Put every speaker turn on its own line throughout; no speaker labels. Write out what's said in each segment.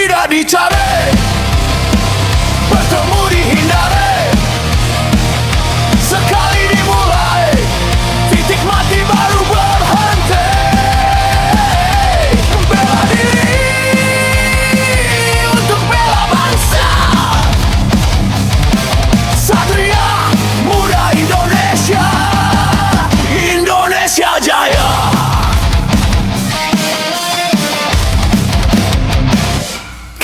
tidak dicari, bertemu dihindari. Sekali dimulai, titik mati baru berhenti. Bela diri untuk bela bangsa. Satria Muda Indonesia, Indonesia Jaya.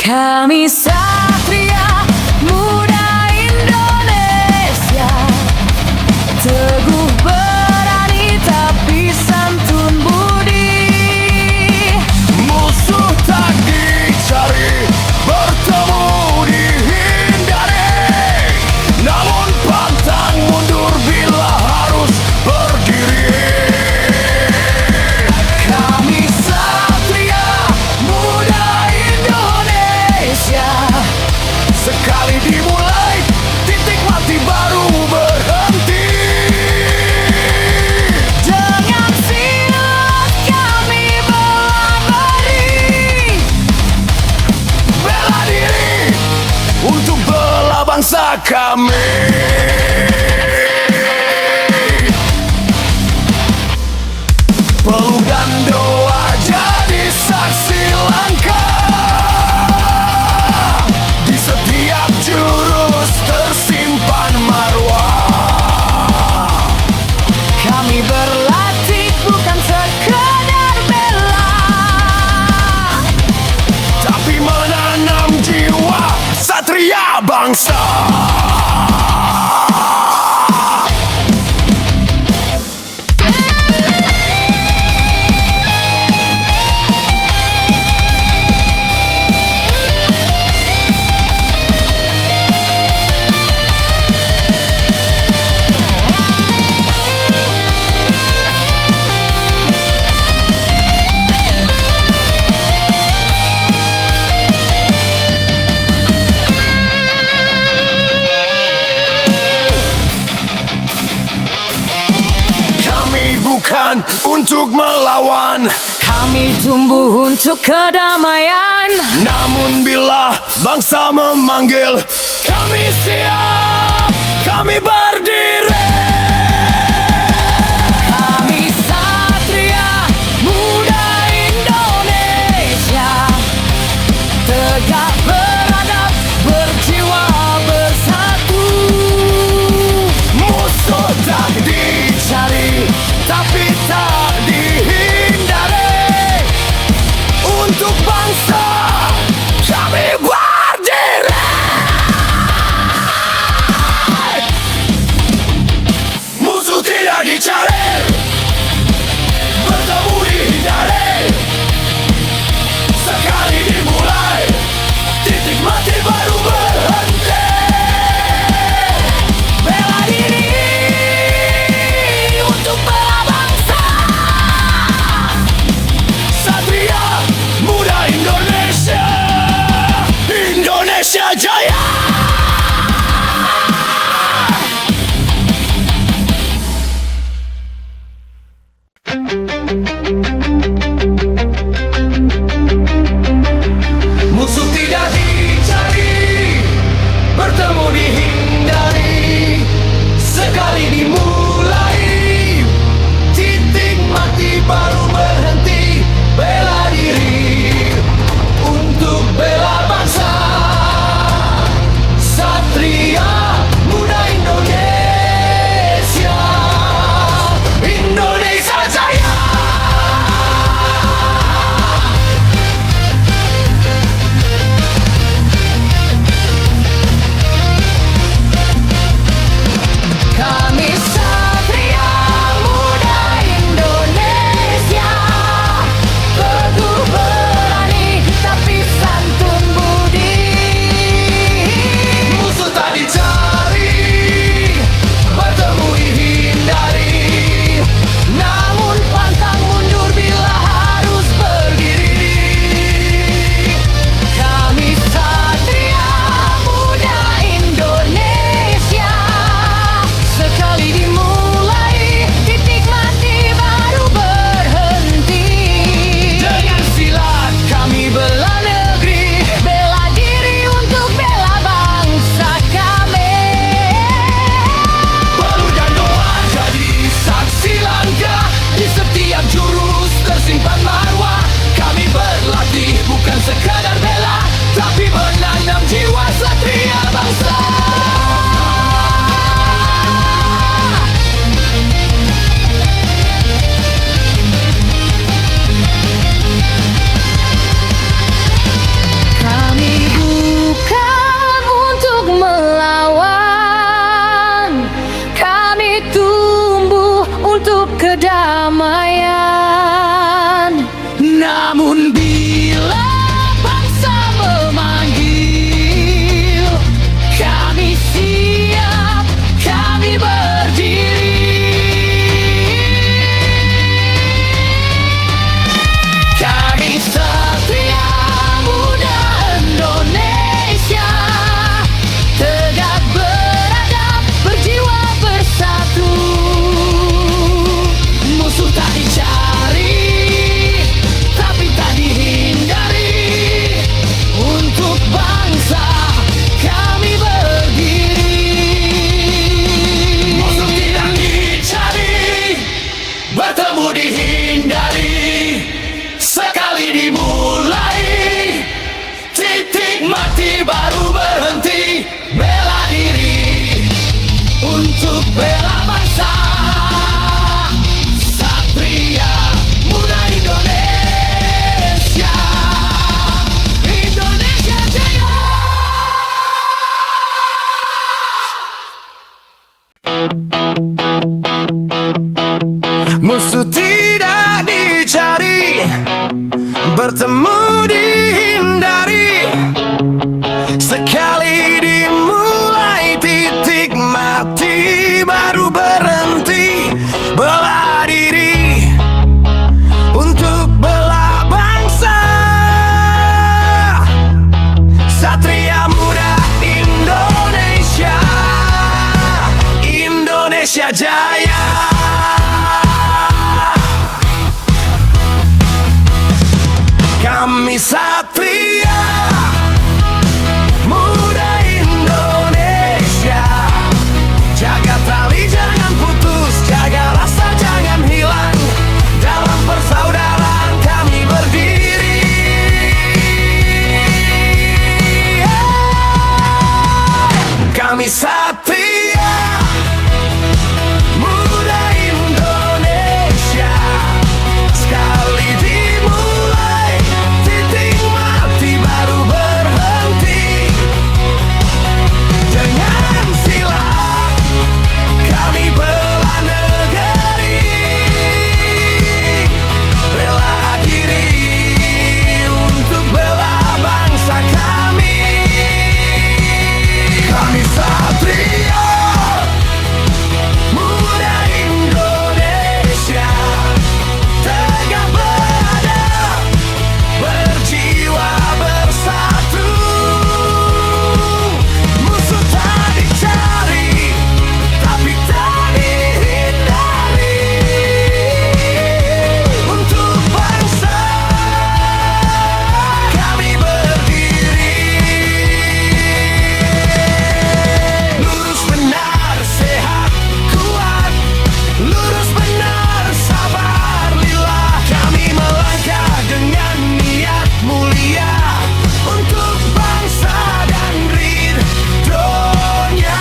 Kami Satria Muda Indonesia, teguh berani tapi santun budi.
Musuh tak dicari, bertemu dihindari. Namun pantang mundur bila harus berdiri. Kami Satria Muda Indonesia, sekali dimulai, titik mati baru berhenti.
Dengan silat kami bela diri,
Bela diri untuk bela bangsa kami. Peluk dan doa jadi saksi langkah. Di setiap jurus tersimpan marwah.
kami berlatih bukan sekedar bela,
Tapi menanam jiwa satria bangsa. Kami bukan untuk melawan,
kami tumbuh untuk kedamaian.
namun bila bangsa memanggil, kami siap, kami berdiri.
Kami Satria Muda Indonesia, tegak beradab, berjiwa bersatu.
Musuh tak dicari, tapi tak dihindari. Untuk bangsa kami berdiri. titik mati baru berhenti. Bela diri untuk bela bangsa. Satria Muda Indonesia. Indonesia Jaya. Musuh tidak dicari, bertemu dihindari. Sekali dimulai titik mati baru berhenti. Bela diri untuk bela bangsa. Satria Muda Indonesia. Indonesia Jaya. Kami Satria Muda Indonesia. Jaga tali jangan putus, jaga rasa jangan hilang. Dalam persaudaraan kami berdiri. Kami Satria Muda Indonesia. Sekali dimulai titik mati baru berhenti. Dengan silat kami bela negeri. Bela diri untuk bela bangsa kami. Kami Satria Muda Indonesia. Tegak beradab, berjiwa bersatu. Musuh tak dicari, tapi tak dihindari. Untuk bangsa kami berdiri. Lurus benar sehat kuat, lurus benar sabar lillah. Kami melangkah dengan niat mulia untuk bangsa dan ridhonya.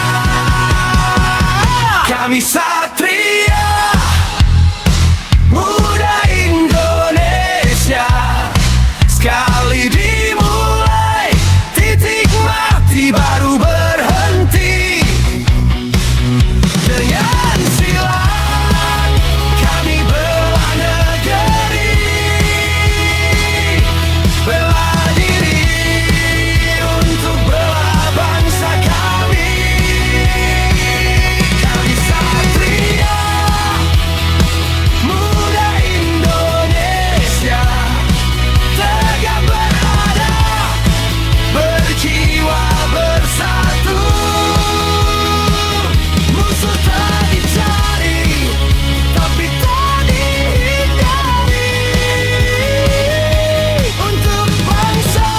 Kami Satria Muda Indonesia. Sekali dimulai titik mati baru berhenti. Dengan silat kami bela negeri. Bela diri untuk bela bangsa kami. Kami Satria Muda Indonesia. Tegak beradab, berjiwa bersatu. Musuh tak dicari, tapi tak dihindari. Untuk bangsa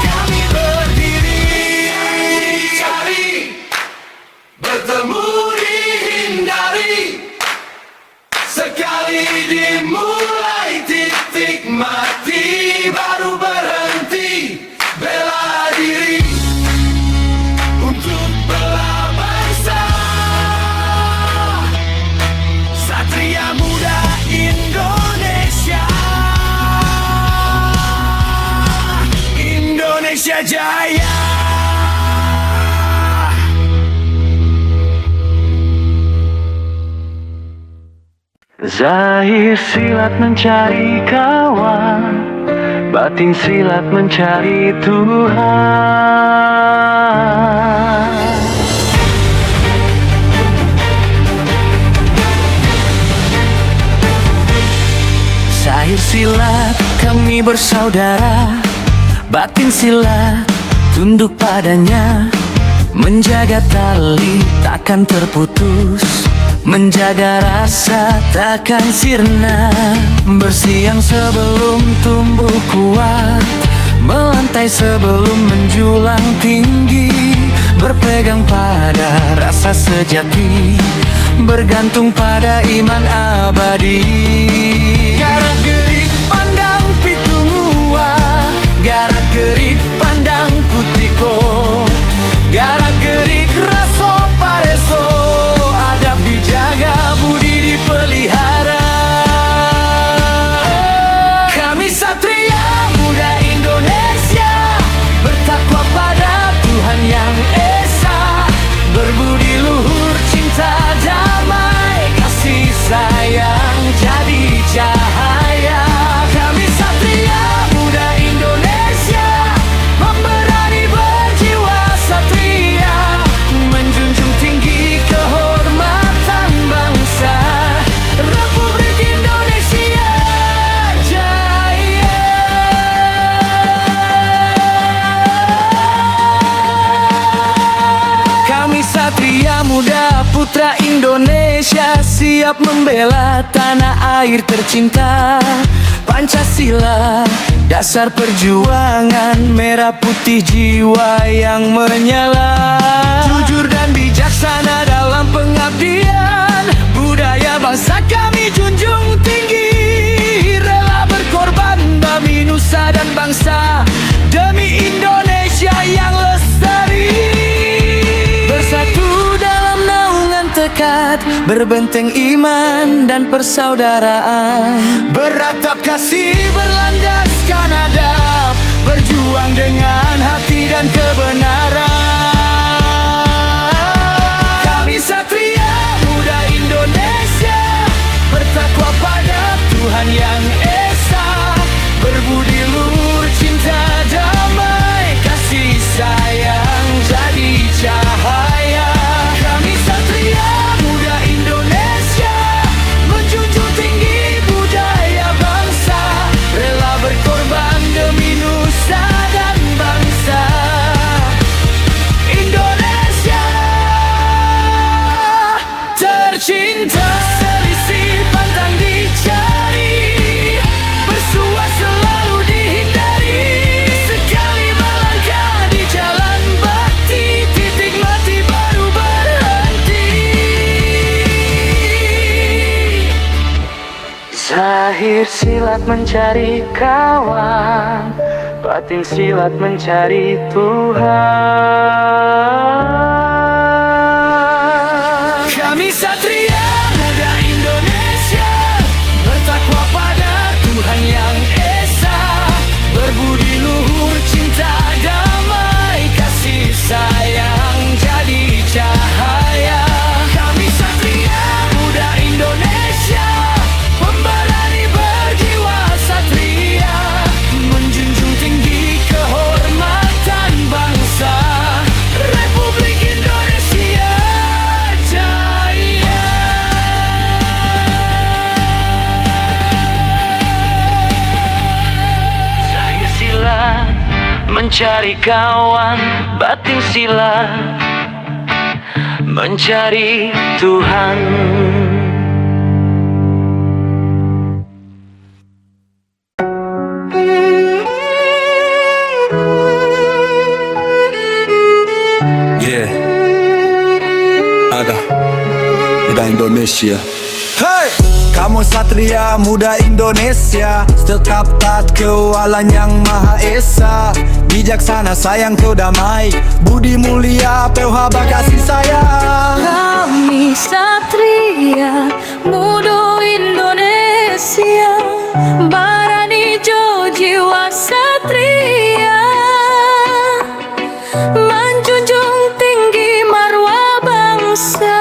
kami berdiri. Cari, bertemu dihindari. Sekali dimulai titik mati baru berhenti. Bela diri untuk bela bangsa. Satria Muda Indonesia. Indonesia Jaya.
Zahir silat mencari kawan, batin silat mencari Tuhan.
Zahir silat kami bersaudara, batin silat tunduk padanya. Menjaga tali takkan terputus, menjaga rasa takkan sirna. Bersiang sebelum tumbuh kuat, melantai sebelum menjulang tinggi. Berpegang pada rasa sejati, bergantung pada iman abadi. Garak gerik pandang pitung mua, garak gerik pandang putiko, garak gerik raso pareso, adab dijaga budi dipelihara. Kami satria muda Indonesia, bertakwa pada Tuhan Yang Esa, berbudi luhur cinta damai, kasih sayang jadi cahaya. Kami satria muda Indonesia, memberani berjiwa satria, menjunjung tinggi kehormatan bangsa. Republik Indonesia jaya. Kami satria muda putra Indonesia, siap membela tanah air tercinta. Pancasila, dasar perjuangan, merah putih jiwa yang menyala. Jujur dan bijaksana dalam pengabdian, budaya bangsa kami junjung tinggi. Rela berkorban demi nusa dan bangsa, demi Indonesia yang lestari. Bersatu dalam naungan tekad, berbenteng iman dan persaudaraan, beratap kasih berlandaskan adab, berjuang dengan hati dan kebenaran. Kami satria muda Indonesia, bertakwa pada Tuhan Yang Esa, berbudi luhur cinta damai, kasih sayang jadi cahaya. Kami satria muda Indonesia, menjunjung tinggi budaya bangsa, rela berkorban demi nusa dan bangsa. Indonesia tercinta, selisih pantang dicari, bersua selalu dihindari. Sekali melangkah di jalan bakti, titik mati baru berhenti.
Zahir silat mencari kawan, batin silat mencari Tuhan.
Kami satria muda Indonesia, bertakwa pada Tuhan Yang Esa, berbudi luhur cinta damai, kasih sayang jadi cahaya. Kami satria muda Indonesia, memberani berjiwa satria, menjunjung tinggi kehormatan bangsa. Republik Indonesia jaya.
Zahir silat mencari kawan, batin silat mencari Tuhan.
Yeah, ada muda Indonesia. Hey, kamu satria muda Indonesia, tetap taat kewalan Yang Maha Esa, bijaksana sayang kau damai, budi mulia peuhaba kasih sayang.
Kami satria muda Indonesia, barani jo jiwa satria, menjunjung tinggi marwah bangsa,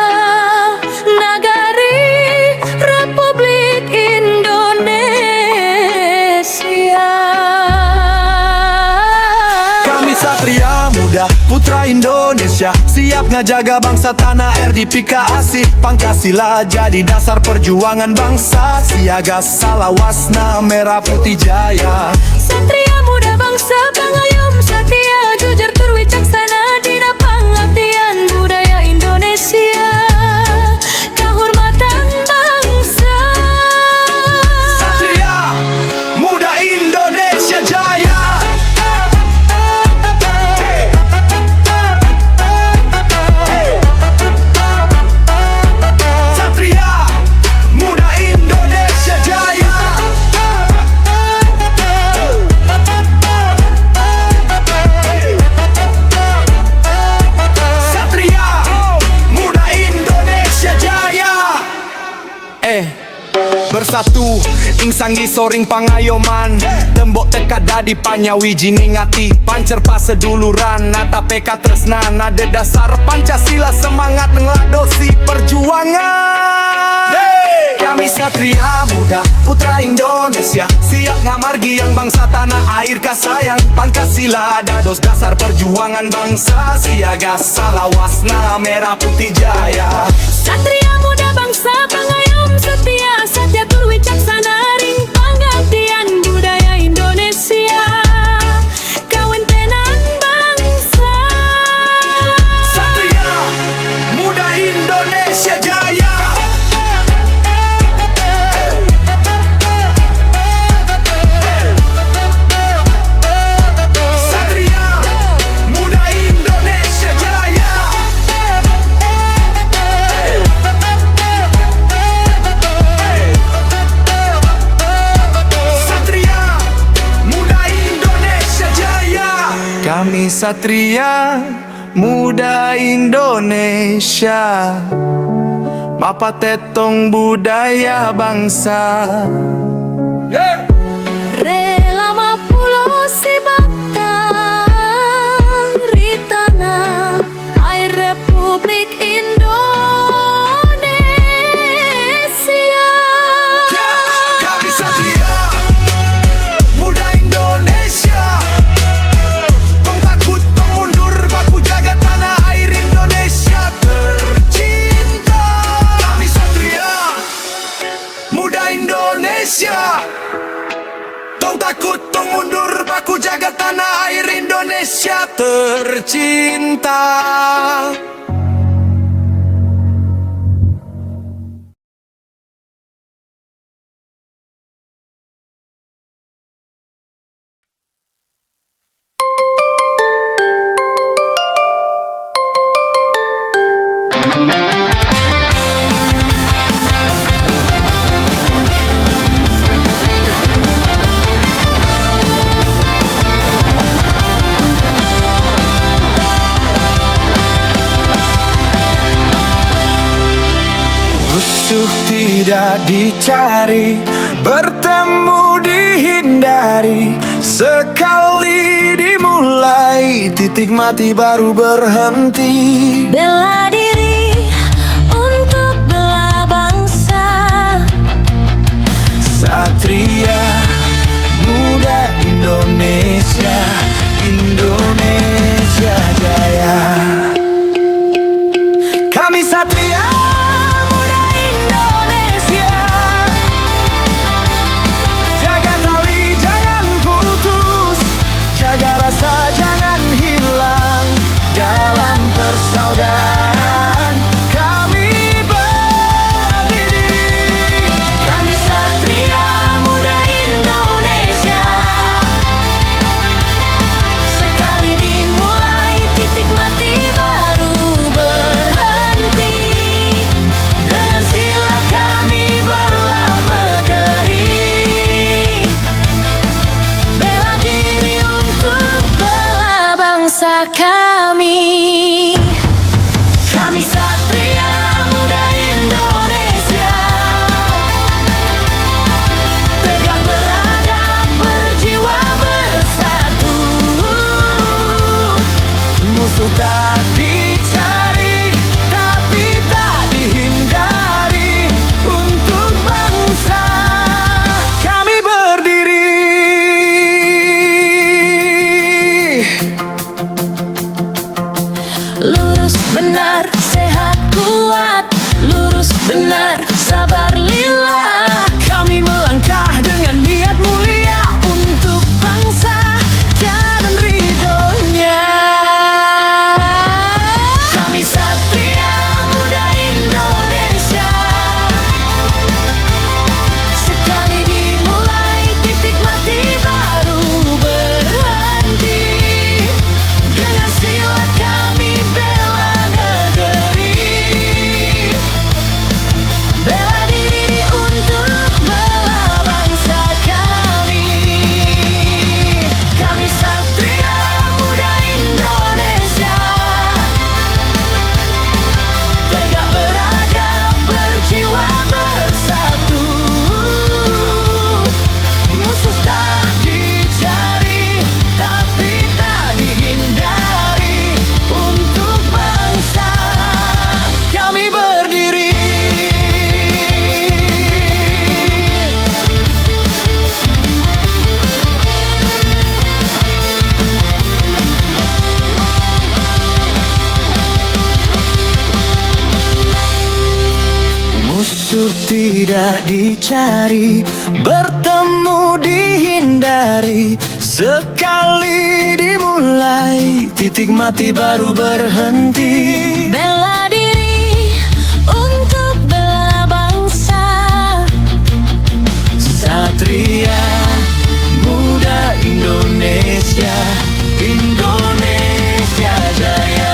nagari Republik Indonesia.
Kami satria muda putra Indonesia, siap ngejaga bangsa tanah air dipika asih. Pancasila jadi dasar perjuangan bangsa, siaga salawasna merah putih jaya.
Satria muda bangsa pangayom setia, jujur tur wicaksana dina pangabdian, budaya Indonesia kehormatan bangsa.
Satria muda Indonesia jaya. Satria muda Indonesia jaya. bersatu ing sanggi soring pangayoman tembok teka dadi panyawiji ningati pancer paseduluran nata peka tresnan ada dasar Pancasila semangat ngeladosi perjuangan. Kami satria muda putra Indonesia siap ngamargi yang bangsa tanah air kasayang Pancasila dados dasar perjuangan bangsa siaga salawasna merah putih jaya.
Satria muda bangsa pengayom setia Satya tur wicaksana ring pangabdian budaya Indonesia kawentenan bangsa.
Satria muda Indonesia jaya. Satria muda Indonesia jaya. Satria muda Indonesia jaya. Kami satria muda Indonesia Mapa tetong budaya bangsa.
Rela mapulo si batang ritana air Republik Indonesia.
Kami satria muda Indonesia Tong takut tong mundur baku jaga tanah air Indonesia tercinta. Kami satria muda Indonesia Tong takut tong mundur baku jaga tanah air Indonesia tercinta. Musuh tidak dicari, bertemu dihindari. Sekali dimulai, titik mati baru berhenti.
Bela diri untuk bela bangsa.
Satria muda Indonesia, Indonesia jaya. Kami satria muda Indonesia. Jaga tali jangan putus, jaga rasa jangan hilang. Dalam persaudaraan kami berdiri.
Kami satria muda Indonesia. Sekali dimulai, titik mati baru berhenti. Dengan sila kami belah berdiri. Bela diri untuk bela bangsa kami. Kami satria muda Indonesia. Tegak beradab, berjiwa bersatu.
Musuh tak dicari, tapi tak dihindari. Untuk bangsa kami berdiri.
Lurus benar, sehat kuat. Lurus benar, sabar lillah.
Kami melangkah dengan niat mulia untuk bangsa dan ridhonya.
Kami satria muda Indonesia. Sekali dimulai, titik mati baru berhenti. Dengan sila kami bela negeri. Bela diri
tidak dicari, bertemu dihindari. Sekali dimulai, titik mati baru berhenti.
Bela diri untuk bela bangsa.
Satria Muda Indonesia, Indonesia Jaya.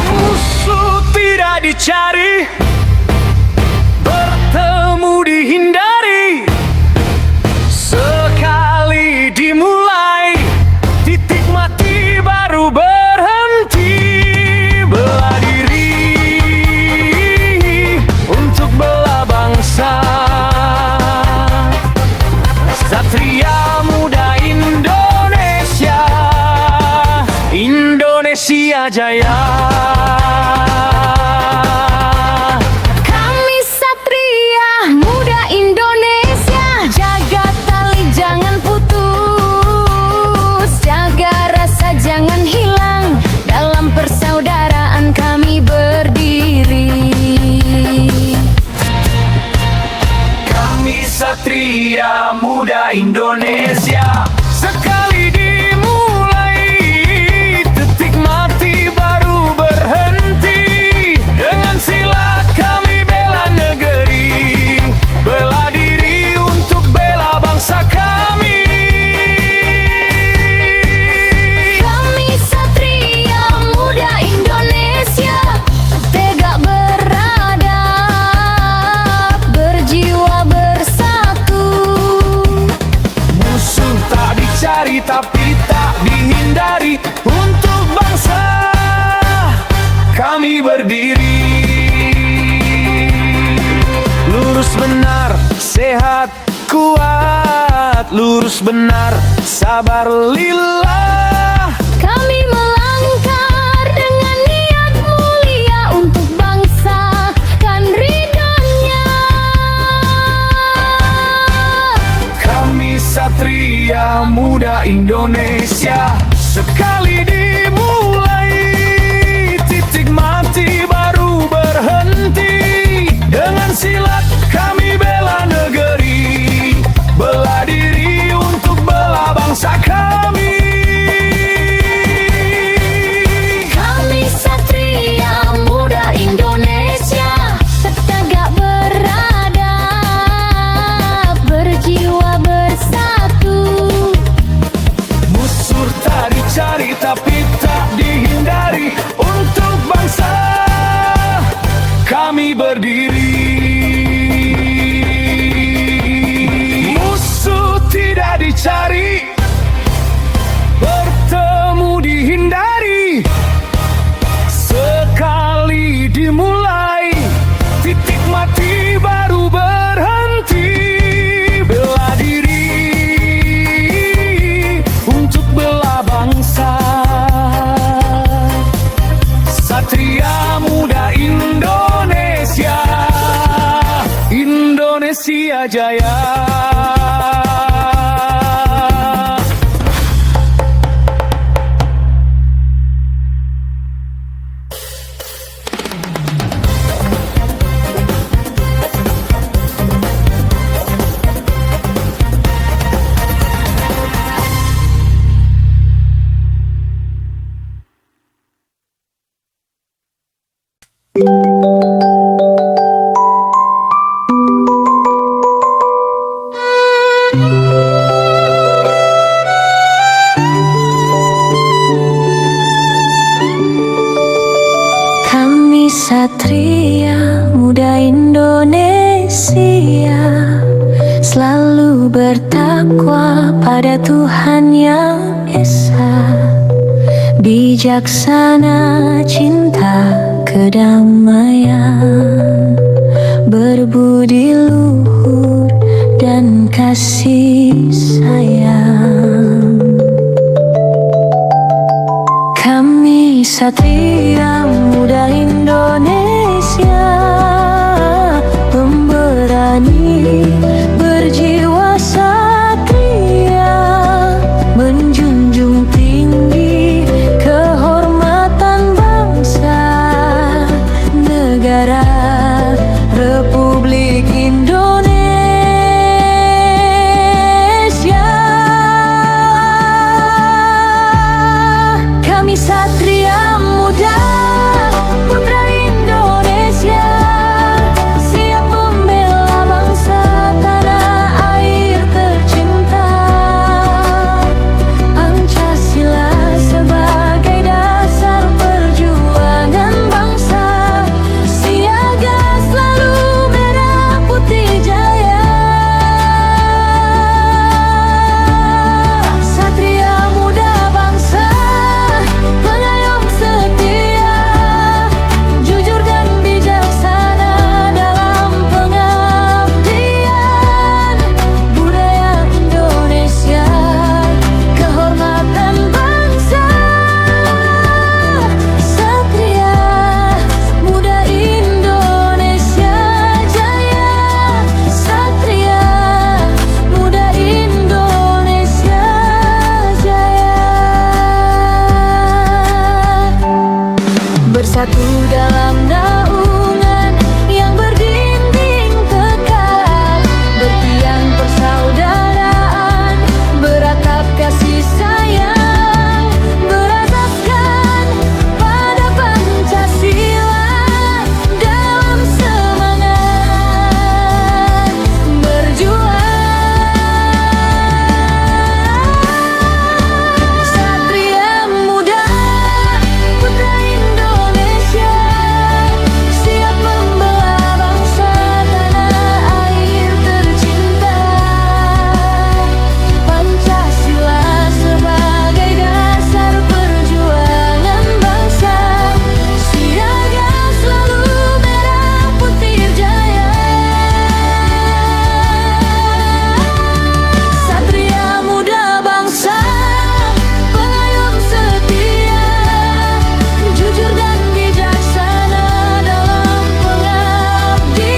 Musuh tidak dicari, bertemu dihindari. Sekali dimulai, titik mati baru berhenti. Bela diri untuk bela bangsa. Satria Muda Indonesia, Indonesia Jaya.
Kami Satria Muda Indonesia, jaga tali jangan putus, jaga rasa jangan hilang, dalam persaudaraan kami berdiri.
Kami Satria Muda Indonesia, sekali dimulai, titik mati baru berhenti. Dengan silat kami bela negeri, bela diri untuk bela bangsa kami.
Kami Satria Muda Indonesia, tegak beradab, berjiwa bersatu.
Musuh tak dicari tapi tak dihindari, untuk bangsa kami berdiri. Lurus benar, sehat, kuat, lurus benar, sabar lillah.
Kami melangkah dengan niat mulia untuk bangsa kan ridhonya.
Kami Satria Muda Indonesia, sekali dimulai, titik mati baru berhenti. Dengan silat kami bela negeri, bela diri untuk bela bangsa kami.
Kami Satria Muda Indonesia, tegak beradab, berjiwa bersatu.
Musuh tak dicari tapi tak dihindari, untuk bangsa kami berdiri. Musuh tidak dicari, bertemu dihindari. Sekali dimulai, titik mati baru berhenti. Bela diri untuk bela bangsa. Satria Muda Indonesia, Indonesia Jaya.
Kami Satria Muda Indonesia, selalu bertakwa pada Tuhan Yang Esa, bijaksana, cinta, kedamaian, berbudi luhur dan kasih sayang. Kami Satria Muda Indonesia, pemberani berjiwa satria, menjunjung tinggi kehormatan bangsa, negara Republik Indonesia. Kami Satria Muda, putra Indonesia, siap membela bangsa tanah air tercinta. Pancasila sebagai dasar perjuangan bangsa, siaga selalu merah putih jaya. Satria muda bangsa, pengayom setia, jujur dan bijaksana dalam pengabdian, budaya Indonesia, kehormatan bangsa. Satria muda Indonesia jaya, Satria muda Indonesia jaya. Bersatu dalam naungan yang berdinding tekat, bertiang persaudaraan, beratap kasih sayang, berasaskan pada Pancasila dalam semangat berjuang. Satria muda, putra Indonesia, siap membela bangsa tanah air tercinta. Pancasila sebagai dasar perjuangan bangsa, siaga selalu merah putih jaya. Satria muda bangsa, pengayom setia, jujur dan bijaksana dalam pengabdian,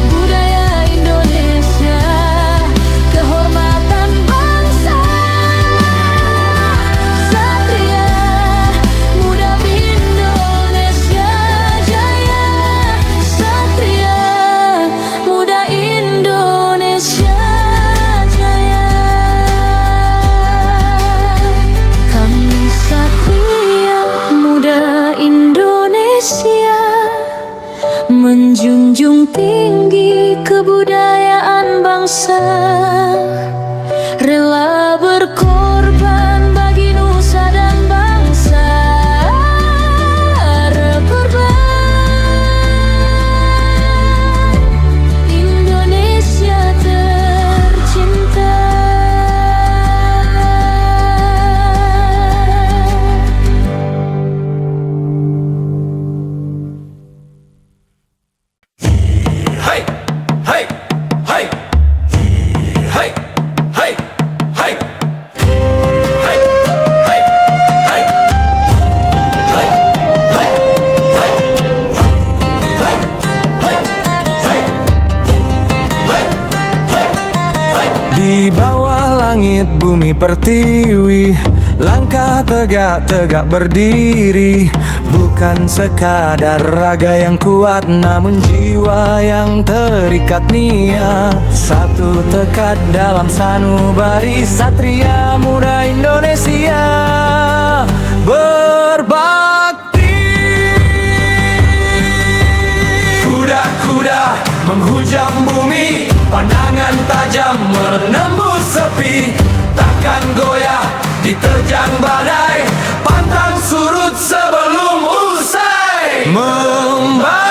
budaya Indonesia, kehormatan bangsa. Satria muda Indonesia jaya, Satria muda Indonesia jaya. Kami Satria muda Indonesia, menjunjung tinggi kebudayaan bangsa, rela berkorban bagi nusa dan bangsa, berkorban Indonesia tercinta.
Hey, hey, hey, hey, hey, hey, hey, hey, hey,
Di bawah langit bumi pertiwi, langkah tegak-tegak berdiri. Bukan sekadar raga yang kuat, namun jiwa yang terikat niat. Satu tekad dalam sanubari Satria Muda Indonesia berbakti.
kuda-kuda menghujam bumi, pandangan tajam menembus sepi. Takkan goyah diterjang badai, pantang surut sebelum usai.
Membara,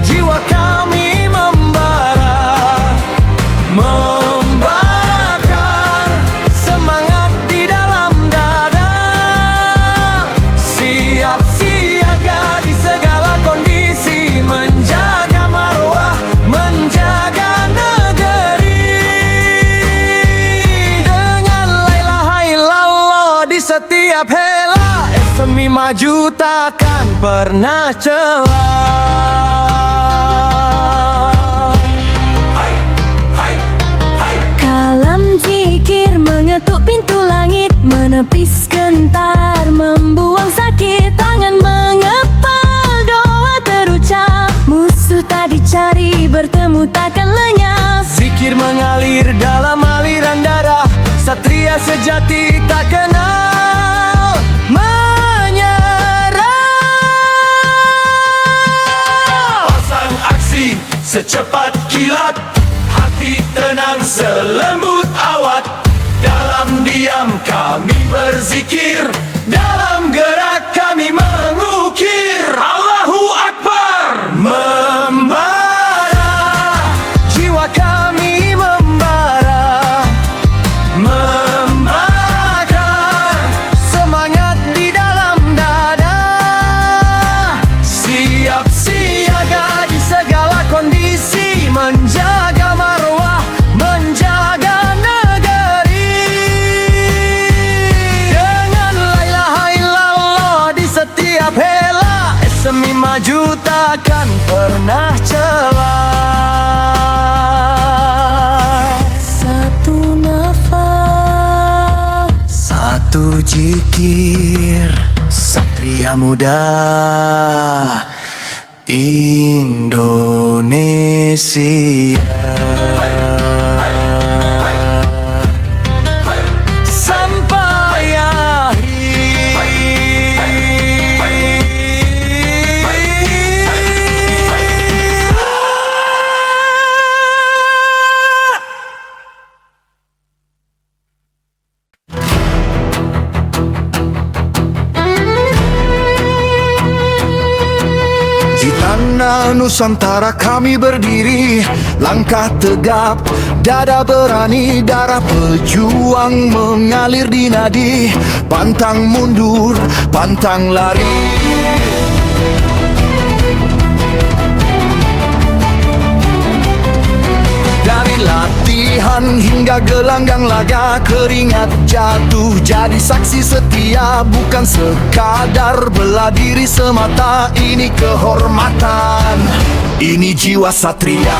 jiwa kami membara,
maju takkan pernah celah.
Kalam zikir mengetuk pintu langit, menepis gentar, membuang sakit. Tangan mengepal, doa terucap, musuh tak dicari, bertemu takkan lenyap.
Zikir mengalir dalam aliran darah, satria sejati tak kenal menyerah.
Pasang aksi secepat kilat, hati tenang selembut awat. Dalam diam kami berzikir, dalam gerak kami mengukir. Allahu Akbar
Membara, jiwa kami membara, membakar semangat di dalam dada. Siap siaga di segala kondisi, menjaga marwah, menjaga negeri. Dengan la ilaha illallah di setiap hela, SMI maju takkan pernah celah.
Satu nafas,
Satu jikir, satria muda Indonesia. Sampai di tanah Nusantara kami berdiri, langkah tegap, dada berani, darah pejuang mengalir di nadi. Pantang mundur, pantang lari. Dari latihan hingga gelanggang laga, keringat jatuh jadi saksi setia. Bukan sekadar bela diri semata, ini kehormatan, ini jiwa satria.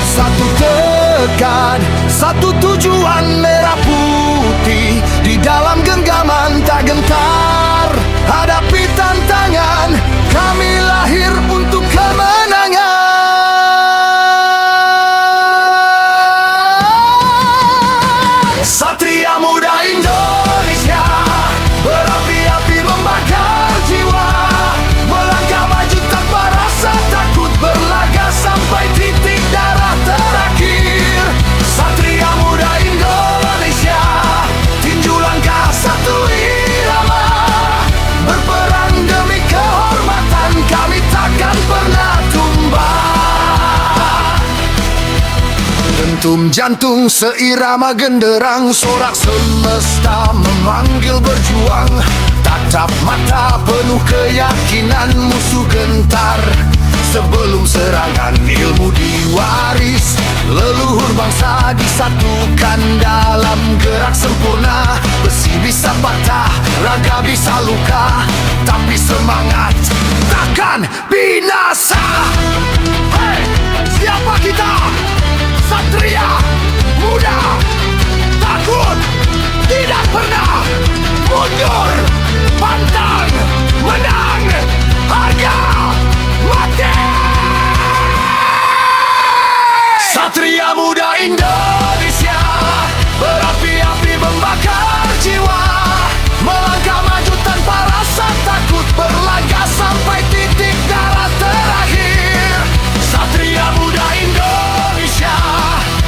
Satu tekad, satu tujuan, merah putih di dalam genggaman tak gentar. Hadapi tantangan, kami lahir untuk kemenangan. Satria muda Indonesia, berapi-api membakar jiwa, melangkah maju tanpa rasa takut, berlaga sampai titik darah terakhir. Satria muda Indonesia, tinju langkah satu irama, berperang demi kehormatan, kami takkan pernah tumbang. Dentum jantung seirama genderang, sorak semesta memanggil berjuang. Tatap mata penuh keyakinan, musuh gentar sebelum serangan. Ilmu diwaris, leluhur bangsa disatukan dalam gerak sempurna. Besi bisa patah, raga bisa luka, tapi semangat takkan binasa. Hei, siapa kita? Satria muda, takut tidak pernah mundur, pantang menang, harga mati. Satria muda Indonesia, berapi-api membakar jiwa, melangkah maju tanpa rasa takut, berlaga sampai titik darah terakhir. Satria muda Indonesia,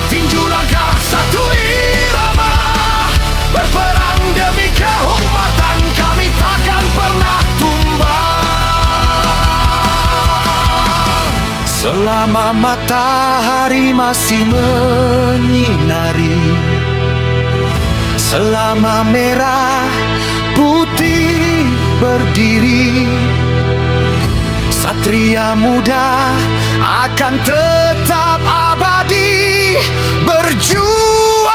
tinju langkah satu irama, berperang demi kehormatan, kami takkan pernah tumbang. Selama matahari masih menyinari, selama merah putih berdiri, satria muda akan tetap abadi berjuang.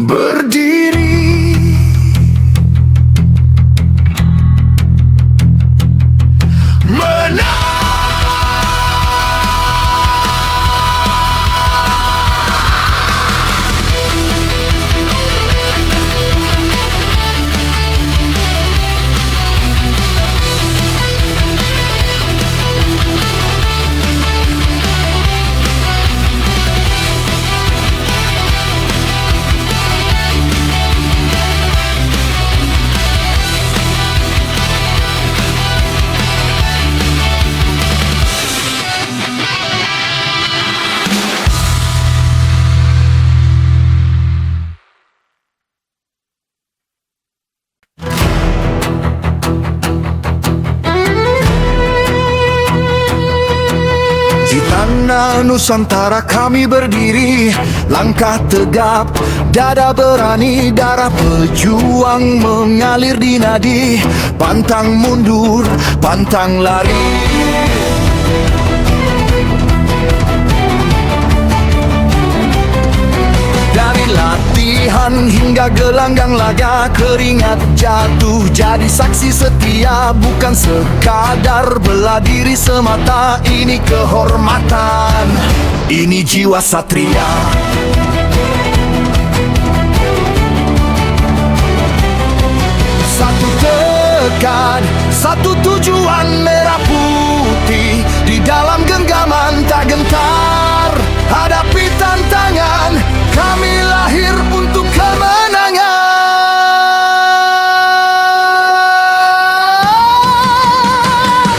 berdiri. Di tanah Nusantara kami berdiri, langkah tegap, dada berani, darah pejuang mengalir di nadi. Pantang mundur, pantang lari. Dari latihan hingga gelanggang laga, keringat jatuh jadi saksi setia. Bukan sekadar bela diri semata, ini kehormatan, ini jiwa satria. Satu tekad, satu tujuan, merah putih di dalam genggaman tak gentar. Hadapi tantangan, kami lahir untuk kemenangan.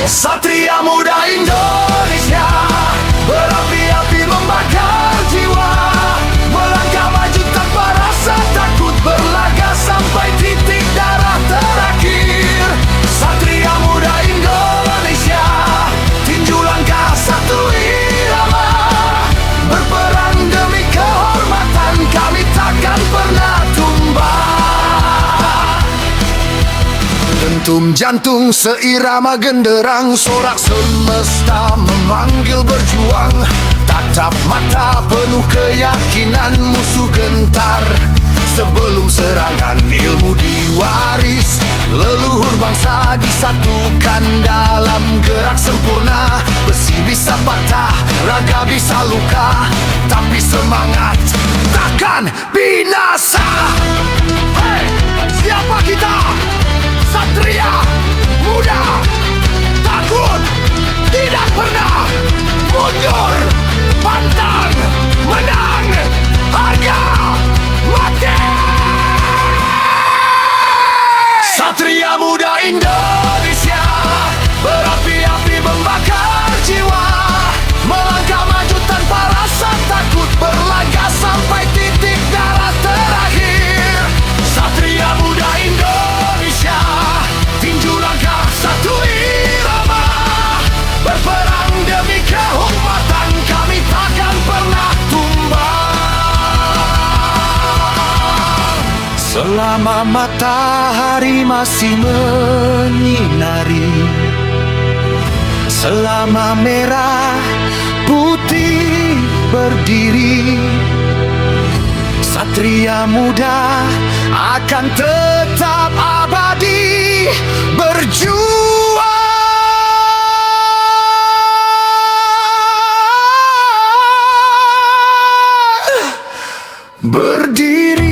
Satria Muda Indonesia, berapi-api membakar jiwa, melangkah maju tanpa rasa takut, berlaga sampai titik darah terakhir. Satria Muda Indonesia, tinju langkah satu irama, berperang demi kehormatan, kami takkan pernah tumbang. Dentum jantung seirama genderang, sorak semesta memanggil berjuang. Tatap mata penuh keyakinan, musuh gentar sebelum serangan. Ilmu diwaris, leluhur bangsa disatukan dalam gerak sempurna. Besi bisa patah, raga bisa luka, tapi semangat takkan binasa. Hei, siapa kita? Satria Muda, takut tidak pernah mundur, pantang menang, harga mati. Satria Muda Indonesia, berapi-api membakar jiwa, melangkah maju tanpa rasa takut, berlaga sampai titik darah terakhir. Satria Muda Indonesia, tinju langkah satu irama, berperang demi kehormatan, kami takkan pernah tumbang. Selama matahari masih menyinari, selama merah putih berdiri, Satria Muda akan tetap abadi berjuang, berdiri.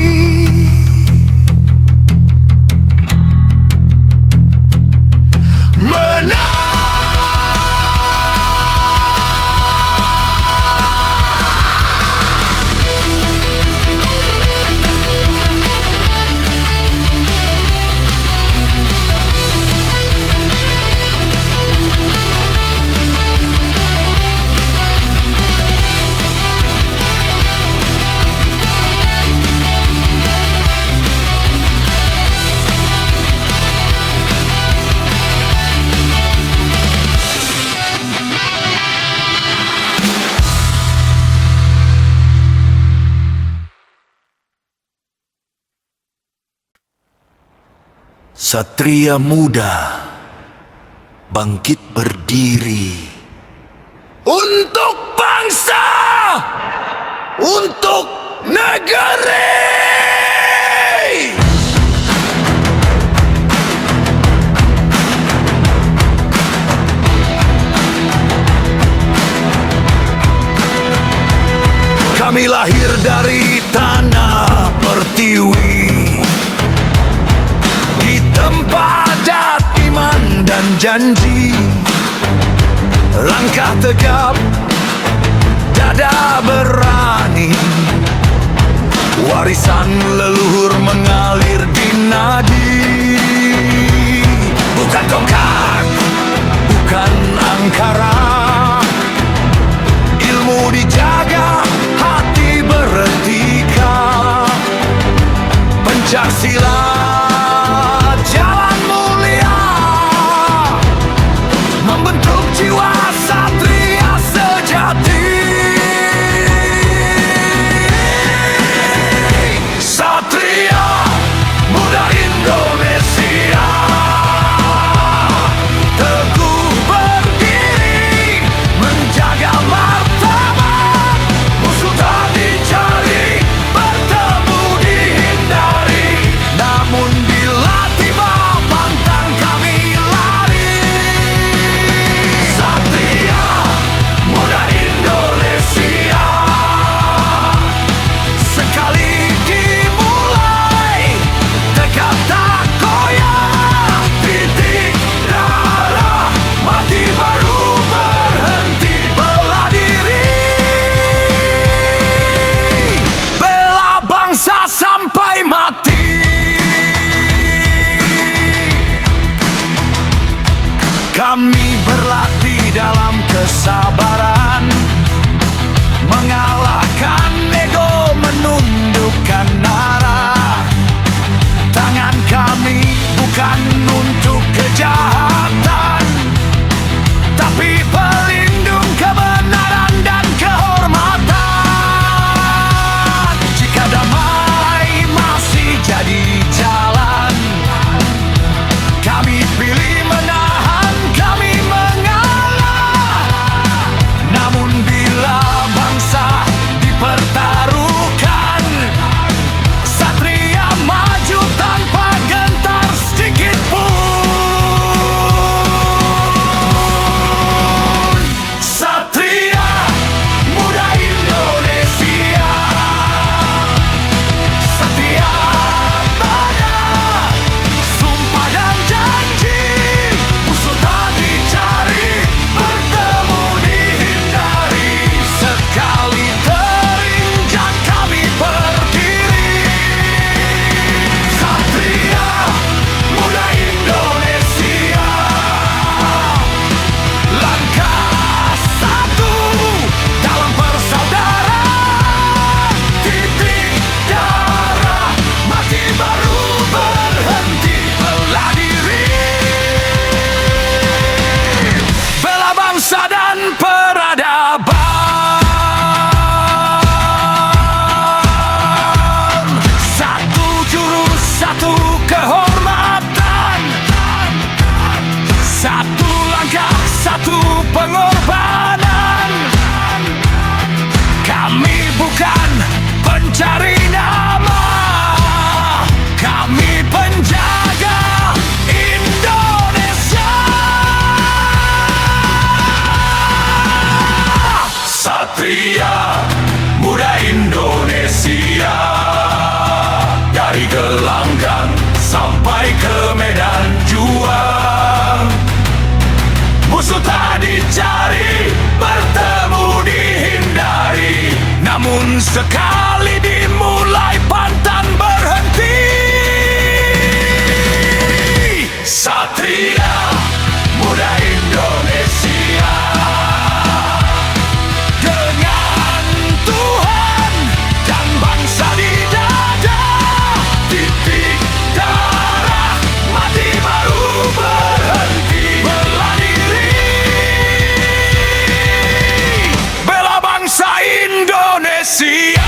Satria Muda bangkit berdiri untuk bangsa, untuk negeri. Kami lahir dari tanah pertiwi, di tempat adat iman dan janji. Langkah tegap, dada berani, warisan leluhur mengalir di nadi. Bukan tongkat, bukan angkara, ilmu dijaga, hati beretika. Pencaksilat jalan mulia, membentuk jiwa satria sejati. Satria muda Indonesia, teguh berdiri, menjaga martabat. Musuh tak dicari, bertemu dihindari. Namun bila tiba pantang kami lari. Satria muda Indonesia, sekali dimulai, tekad tak goyah. Titik darah, mati baru berhenti bela diri. Bela bangsa sampai mati. Kami berlatih dalam kesabaran, mengalahkan ego, menundukkan nara. Tangan kami bukan untuk kejahatan, tapi pelindung kebenaran dan kehormatan. Jika damai masih jadi jalan, kami pilih menahan, kami mengalah. Namun bila bangsa dipertaruhkan, satria maju tanpa gentar sedikit pun. Satria muda Indonesia, setia pada sumpah dan janji. Musuh tak dicari, bertemu dihindari. Sekali terinjak kami berdiri. Satria muda Indonesia, langkah satu dalam persaudaraan. Titik darah, mati baru berhenti bela diri. Bela bangsa dan peradaban. Satu jurus, satu kehormatan, satu langkah, satu pengorbanan. Kami bukan pencari nama, kami penjaga Indonesia. Satria muda Indonesia, dari gelanggang sampai ke medan juang. Musuh tak dicari, bertemu dihindari. Namun sekali dimulai pantang berhenti. Satria muda Indonesia, dengan Tuhan dan bangsa di dada. Titik darah, mati baru berhenti bela diri. Bela bangsa Indonesia.